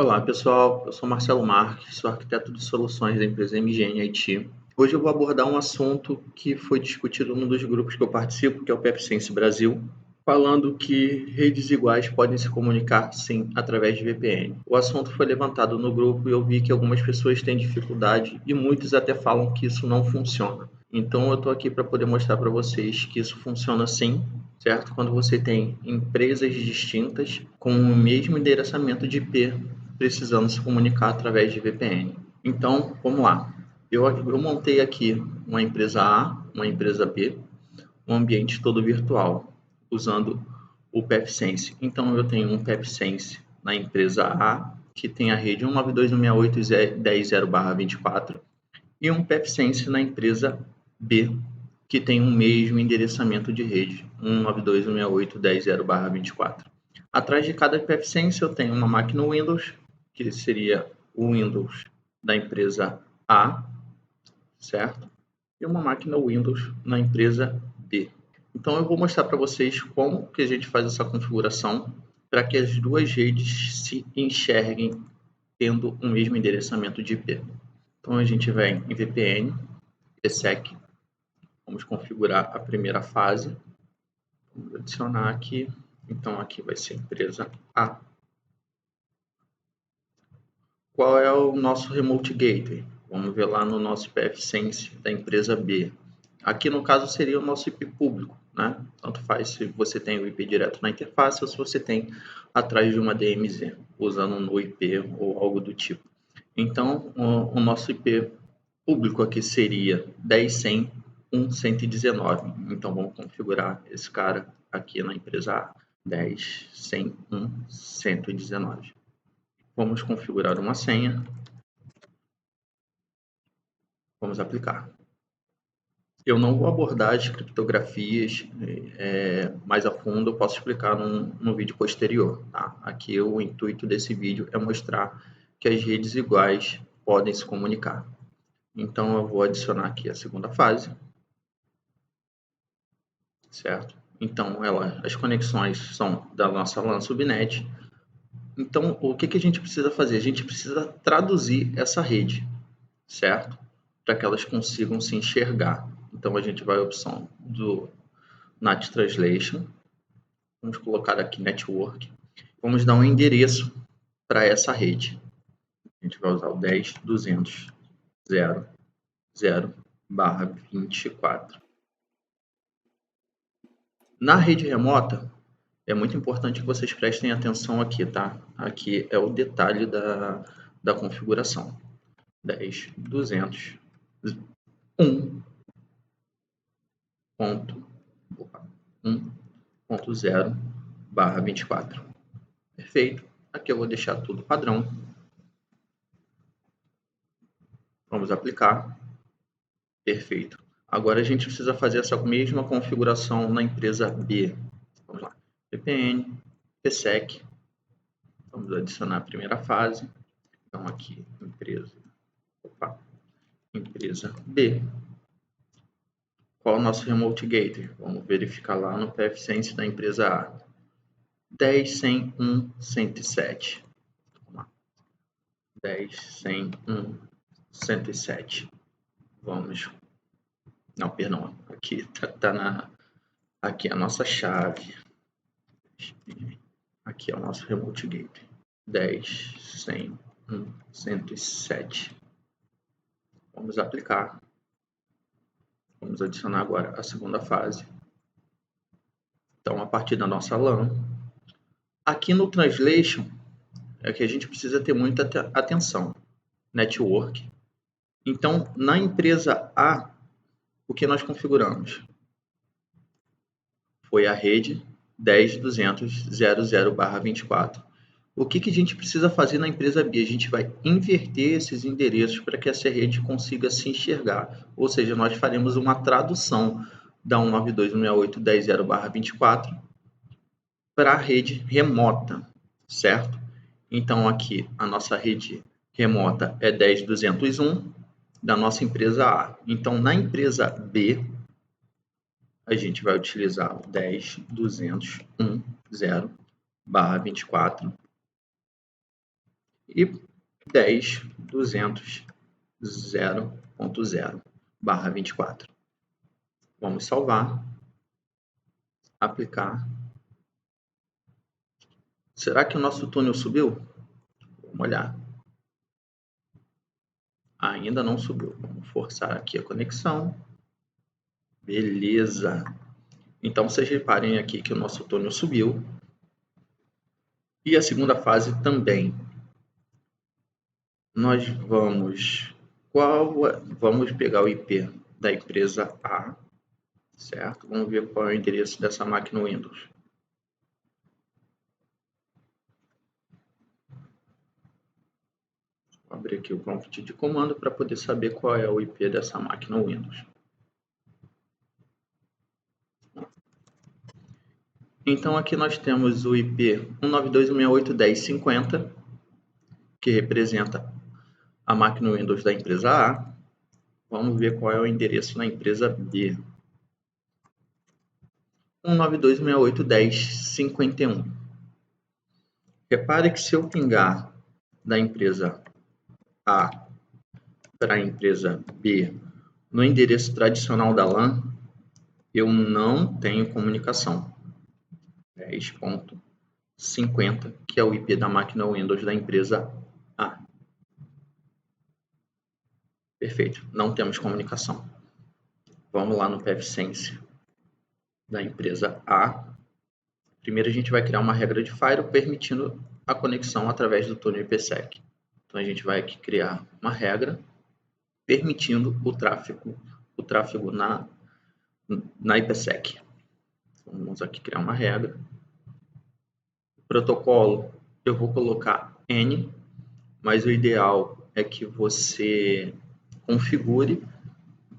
Olá pessoal, eu sou Marcelo Marques, sou arquiteto de soluções da empresa MGN IT. Hoje eu vou abordar um assunto que foi discutido num dos grupos que eu participo, que é o PepSense Brasil, falando que redes iguais podem se comunicar sim através de VPN. O assunto foi levantado no grupo e eu vi que algumas pessoas têm dificuldade e muitos até falam que isso não funciona. Então eu estou aqui para poder mostrar para vocês que isso funciona sim, certo? Quando você tem empresas distintas com o mesmo endereçamento de IP precisando se comunicar através de VPN. Então, vamos lá. Eu montei aqui uma empresa A, uma empresa B, um ambiente todo virtual, usando o PepSense. Então, eu tenho um PepSense na empresa A, que tem a rede 192.168.10.0/24, e um PepSense na empresa B, que tem o mesmo endereçamento de rede, 192.168.10.0/24. Atrás de cada PepSense eu tenho uma máquina Windows, que seria o Windows da empresa A, certo? E uma máquina Windows na empresa B. Então eu vou mostrar para vocês como que a gente faz essa configuração para que as duas redes se enxerguem tendo o mesmo endereçamento de IP. Então a gente vem em VPN, ESSEC, vamos configurar a primeira fase, vamos adicionar aqui, então aqui vai ser a empresa A. Qual é o nosso Remote Gateway? Vamos ver lá no nosso PFSense da empresa B. Aqui no caso seria o nosso IP público, né? Tanto faz se você tem o IP direto na interface ou se você tem atrás de uma DMZ, usando um IP ou algo do tipo. Então, o nosso IP público aqui seria 10.100.1.119. Então, vamos configurar esse cara aqui na empresa A, 10.100.1.119. Vamos configurar uma senha. Vamos aplicar. Eu não vou abordar as criptografias mais a fundo, eu posso explicar no vídeo posterior. Tá? Aqui o intuito desse vídeo é mostrar que as redes iguais podem se comunicar. Então eu vou adicionar aqui a segunda fase, certo? Então as conexões são da nossa LAN subnet. Então o que a gente precisa fazer? A gente precisa traduzir essa rede, certo? Para que elas consigam se enxergar. Então a gente vai à opção do NAT Translation, vamos colocar aqui Network, vamos dar um endereço para essa rede. A gente vai usar o 10.200.0.0/24. Na rede remota, é muito importante que vocês prestem atenção aqui, tá? Aqui é o detalhe da configuração. 10.200.1.0/24. Perfeito. Aqui eu vou deixar tudo padrão. Vamos aplicar. Perfeito. Agora a gente precisa fazer essa mesma configuração na empresa B. Vamos lá. VPN, ESSEC. Vamos adicionar a primeira fase. Então aqui, empresa B. Qual é o nosso Remote Gateway? Vamos verificar lá no PFSense da empresa A. 10.100.1.107. 10.100.1.107. Vamos. Não, perdão. Aqui aqui é a nossa chave. Aqui é o nosso Remote Gateway. 10.100.1.107. Vamos aplicar. Vamos adicionar agora a segunda fase. Então, a partir da nossa LAN. Aqui no Translation, é que a gente precisa ter muita atenção. Network. Então, na empresa A, o que nós configuramos? Foi a rede 10.200.0.0/24. O que a gente precisa fazer na empresa B? A gente vai inverter esses endereços para que essa rede consiga se enxergar. Ou seja, nós faremos uma tradução da 192.168.10.0/24 para a rede remota, certo? Então, aqui a nossa rede remota é 10.201 da nossa empresa A. Então, na empresa B, a gente vai utilizar o 10.201.0/24. e 10.200.0.0/24. Vamos salvar, aplicar. Será que o nosso túnel subiu? Vamos olhar. Ainda não subiu. Vamos forçar aqui a conexão. Beleza. Então, vocês reparem aqui que o nosso túnel subiu. E a segunda fase também. Nós vamos pegar o IP da empresa A, certo? Vamos ver qual é o endereço dessa máquina Windows. Vou abrir aqui o prompt de comando para poder saber qual é o IP dessa máquina Windows. Então aqui nós temos o IP 192.168.10.50, que representa a máquina Windows da empresa A. Vamos ver qual é o endereço na empresa B. 192.168.10.51. Repare que se eu pingar da empresa A para a empresa B no endereço tradicional da LAN, eu não tenho comunicação. 10.50, que é o IP da máquina Windows da empresa A. Perfeito, não temos comunicação. Vamos lá no pfSense da empresa A. Primeiro a gente vai criar uma regra de firewall permitindo a conexão através do túnel IPsec. Então a gente vai aqui criar uma regra permitindo o tráfego na IPsec. Vamos aqui criar uma regra. O protocolo eu vou colocar N, mas o ideal é que você configure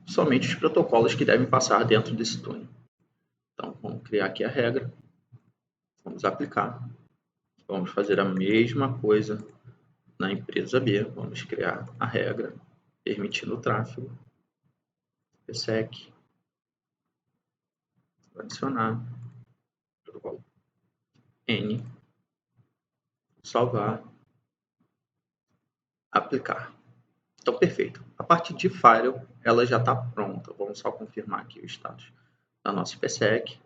somente os protocolos que devem passar dentro desse túnel. Então vamos criar aqui a regra, vamos aplicar, vamos fazer a mesma coisa na empresa B, vamos criar a regra permitindo o tráfego, IPsec, adicionar, protocolo N, salvar, aplicar. Então, perfeito. A parte de firewall, ela já está pronta. Vamos só confirmar aqui o status da nossa IPsec.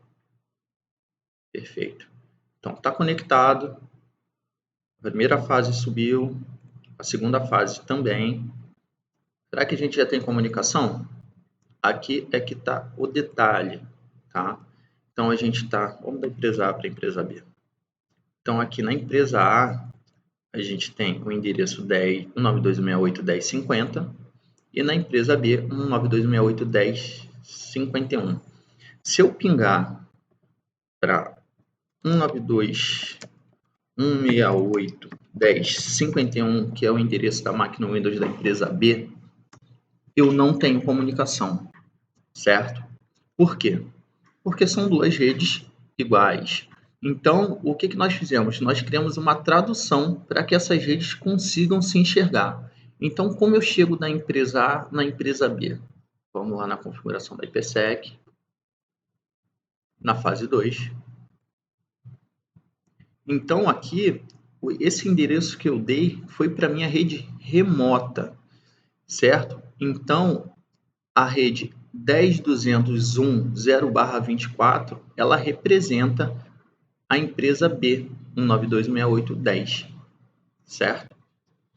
Perfeito. Então, está conectado. A primeira fase subiu. A segunda fase também. Será que a gente já tem comunicação? Aqui é que está o detalhe, tá? Então, a gente está... Vamos da empresa A para a empresa B. Então, aqui na empresa A, a gente tem o endereço 192.168.10.50 e na empresa B, 192.168.10.51. Se eu pingar para 192.168.10.51, que é o endereço da máquina Windows da empresa B, eu não tenho comunicação, certo? Por quê? Porque são duas redes iguais. Então, o que nós fizemos? Nós criamos uma tradução para que essas redes consigam se enxergar. Então, como eu chego da empresa A na empresa B? Vamos lá na configuração da IPsec, na fase 2. Então, aqui, esse endereço que eu dei foi para a minha rede remota, certo? Então, a rede 10.201.0/24, ela representa a empresa B, 192.168.10, certo?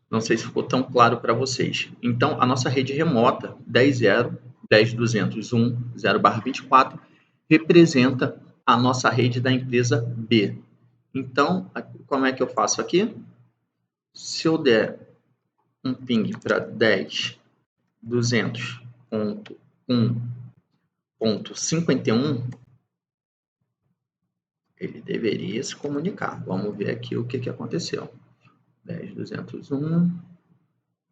Não sei se ficou tão claro para vocês. Então, a nossa rede remota 10.201.0/24 representa a nossa rede da empresa B. Então, como é que eu faço aqui? Se eu der um ping para 10.200.1.51, ele deveria se comunicar. Vamos ver aqui o que aconteceu. 10.201.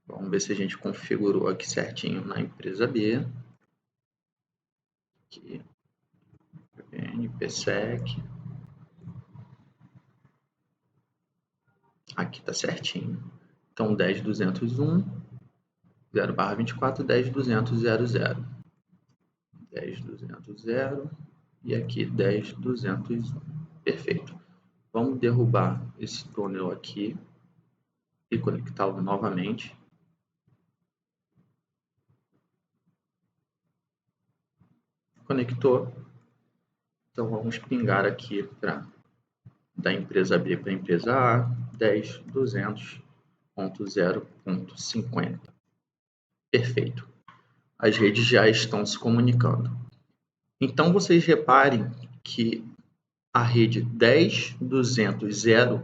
Vamos ver se a gente configurou aqui certinho na empresa B. Aqui. IPsec. Aqui está certinho. Então, 10.201, 0/24, 10.200.00. 10.200.0 e aqui 10.201. Perfeito. Vamos derrubar esse túnel aqui. e conectá-lo novamente. Conectou. Então vamos pingar aqui da empresa B para a empresa A, 10.200.0.50. Perfeito. As redes já estão se comunicando. Então vocês reparem que a rede 10.200.0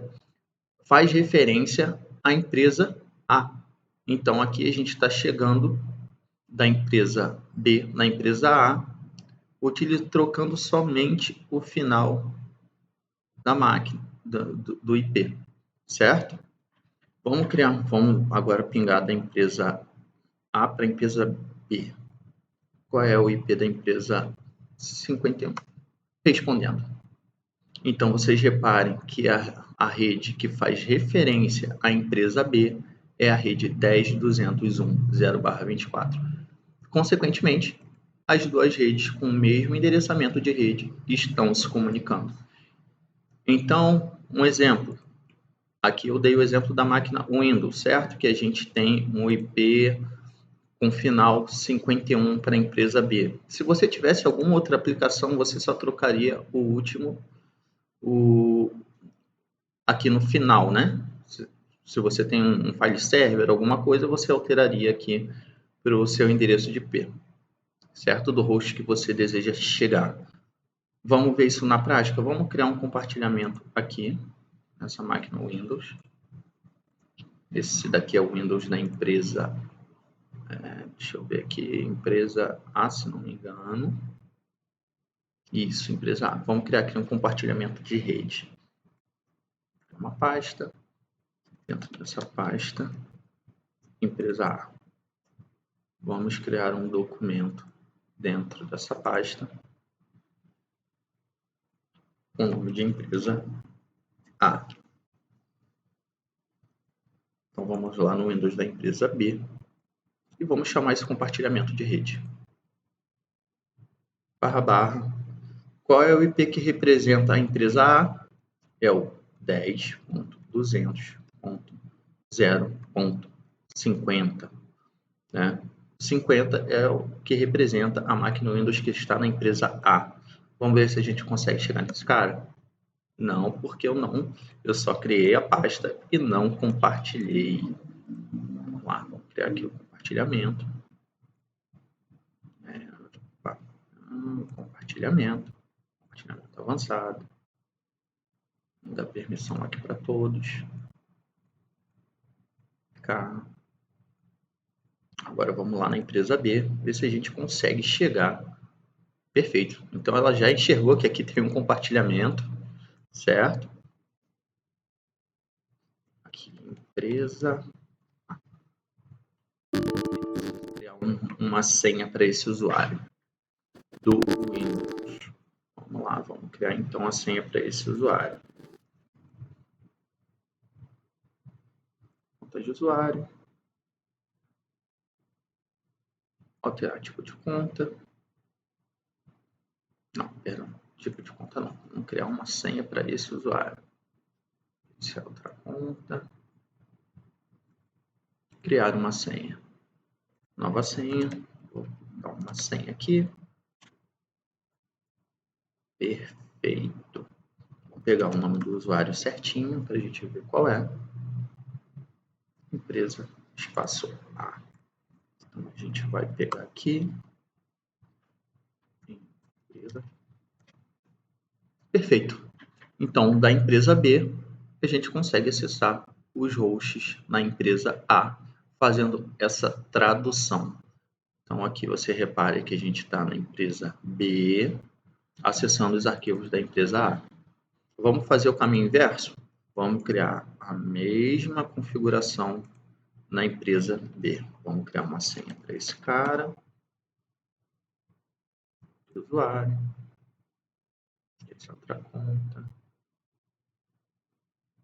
faz referência à empresa A. Então aqui a gente está chegando da empresa B na empresa A, trocando somente o final da máquina, do IP, certo? Vamos agora pingar da empresa A para a empresa B. Qual é o IP da empresa 51? Respondendo. Então, vocês reparem que a rede que faz referência à empresa B é a rede 10.201.0/24. Consequentemente, as duas redes com o mesmo endereçamento de rede estão se comunicando. Então, um exemplo. Aqui eu dei o exemplo da máquina Windows, certo? Que a gente tem um IP com final 51 para a empresa B. Se você tivesse alguma outra aplicação, você só trocaria o último aqui no final, né? Se você tem um file server, alguma coisa, você alteraria aqui para o seu endereço de IP, certo? Do host que você deseja chegar. Vamos ver isso na prática? Vamos criar um compartilhamento aqui, nessa máquina Windows. Esse daqui é o Windows da empresa, deixa eu ver aqui, empresa A, se não me engano. Isso, empresa A. Vamos criar aqui um compartilhamento de rede. Uma pasta, dentro dessa pasta, empresa A. Vamos criar um documento dentro dessa pasta, com o nome de empresa A. Então vamos lá no Windows da empresa B e vamos chamar esse compartilhamento de rede. // Qual é o IP que representa a empresa A? É o 10.200.0.50, né? 50 é o que representa a máquina Windows que está na empresa A. Vamos ver se a gente consegue chegar nesse cara? Não, porque eu só criei a pasta e não compartilhei. Vamos lá, vamos criar aqui o compartilhamento. Compartilhamento avançado. Vou dar permissão aqui para todos. Cá. Agora vamos lá na empresa B, ver se a gente consegue chegar. Perfeito. Então ela já enxergou que aqui tem um compartilhamento, certo? Aqui, empresa. Vou criar uma senha para esse usuário do Windows. Vamos lá, vamos criar então a senha para esse usuário. Conta de usuário. Alterar tipo de conta. Não, perdão, tipo de conta não. Vamos criar uma senha para esse usuário. Iniciar outra conta. Criar uma senha. Nova senha. Vou dar uma senha aqui. Perfeito. Vou pegar o nome do usuário certinho para a gente ver qual é. Empresa espaço A. Então a gente vai pegar aqui. Empresa. Perfeito. Então, da empresa B, a gente consegue acessar os hosts na empresa A, fazendo essa tradução. Então, aqui você repare que a gente está na empresa B, acessando os arquivos da empresa A. Vamos fazer o caminho inverso? Vamos criar a mesma configuração na empresa B. Vamos criar uma senha para esse cara. Usuário. Essa é outra conta.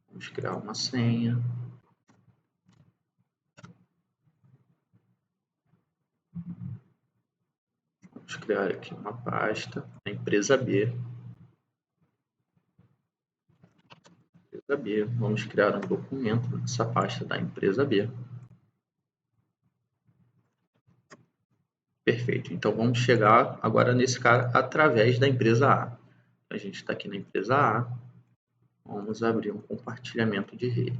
Vamos criar uma senha. Vamos criar aqui uma pasta, a empresa B. B. Vamos criar um documento nessa pasta da empresa B. Perfeito. Então, vamos chegar agora nesse cara através da empresa A. A gente está aqui na empresa A. Vamos abrir um compartilhamento de rede.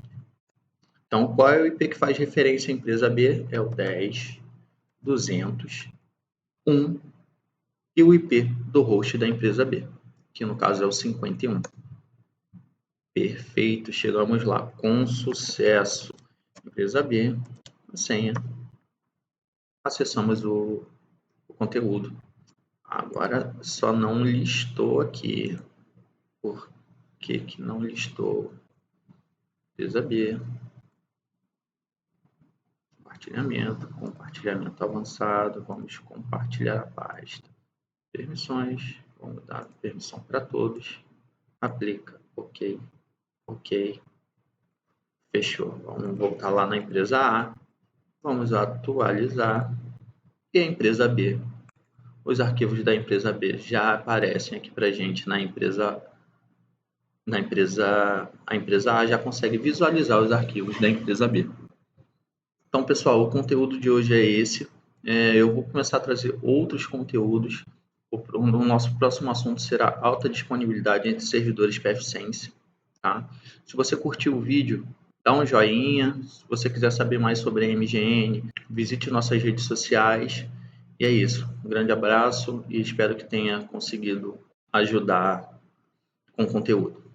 Então, qual é o IP que faz referência à empresa B? É o 10.200.1 e o IP do host da empresa B, que no caso é o 51. Perfeito, chegamos lá com sucesso. Empresa B, a senha. Acessamos o conteúdo. Agora só não listou aqui. Por que que não listou? Empresa B. Compartilhamento avançado. Vamos compartilhar a pasta. Permissões. Vamos dar permissão para todos. Aplica. Ok. Ok. Fechou. Vamos voltar lá na empresa A. Vamos atualizar. E a empresa B. Os arquivos da empresa B já aparecem aqui para a gente a empresa A já consegue visualizar os arquivos da empresa B. Então, pessoal, o conteúdo de hoje é esse. Eu vou começar a trazer outros conteúdos. O nosso próximo assunto será alta disponibilidade entre servidores pfSense. Tá? Se você curtiu o vídeo, dá um joinha. Se você quiser saber mais sobre a MGN, visite nossas redes sociais. E é isso. Um grande abraço e espero que tenha conseguido ajudar com o conteúdo.